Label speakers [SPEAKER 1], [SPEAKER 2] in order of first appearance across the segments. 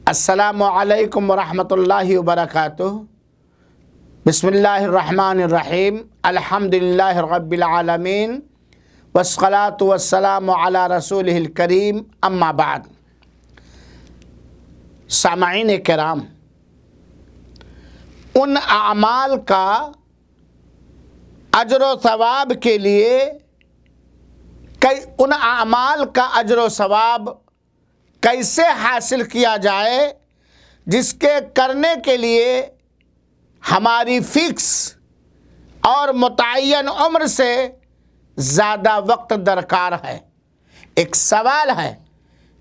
[SPEAKER 1] السلام علیکم ورحمۃ اللہ وبرکاتہ۔ بسم اللہ الرحمن الرحیم، الحمدللہ رب العالمین، والصلاة والسلام علی رسولہ الکریم، اما بعد۔ سامعین کرام، ان اعمال کا اجر و ثواب کے لیے ان اعمال کا اجر و ثواب کیسے حاصل کیا جائے جس کے کرنے کے لیے ہماری فکس اور متعین عمر سے زیادہ وقت درکار ہے۔ ایک سوال ہے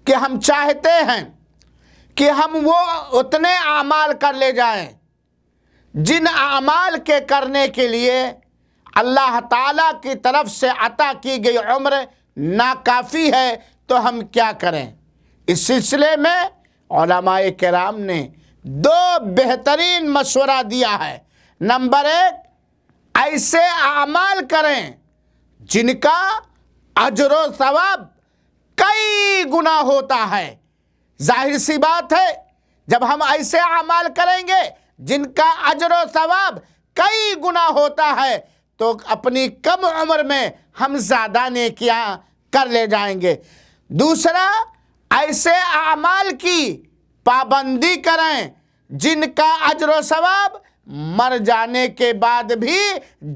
[SPEAKER 1] کہ ہم چاہتے ہیں کہ ہم وہ اتنے اعمال کر لے جائیں جن اعمال کے کرنے کے لیے اللہ تعالیٰ کی طرف سے عطا کی گئی عمر ناکافی ہے، تو ہم کیا کریں؟ اس سلسلے میں علماء کرام نے دو بہترین مشورہ دیا ہے۔ نمبر ایک، ایسے اعمال کریں جن کا اجر و ثواب کئی گنا ہوتا ہے۔ ظاہر سی بات ہے، جب ہم ایسے اعمال کریں گے جن کا اجر و ثواب کئی گنا ہوتا ہے تو اپنی کم عمر میں ہم زیادہ نیکیاں کر لے جائیں گے۔ دوسرا، ایسے اعمال کی پابندی کریں جن کا اجر و ثواب مر جانے کے بعد بھی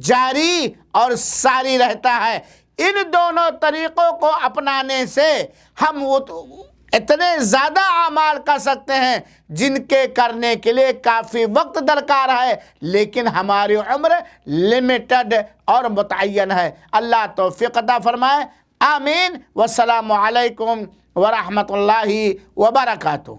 [SPEAKER 1] جاری اور ساری رہتا ہے۔ ان دونوں طریقوں کو اپنانے سے ہم اتنے زیادہ اعمال کر سکتے ہیں جن کے کرنے کے لیے کافی وقت درکار ہے، لیکن ہماری عمر لمیٹڈ اور متعین ہے۔ اللہ توفیق عطا فرمائے، آمین۔ والسلام علیکم ورحمۃ اللہ وبرکاتہ۔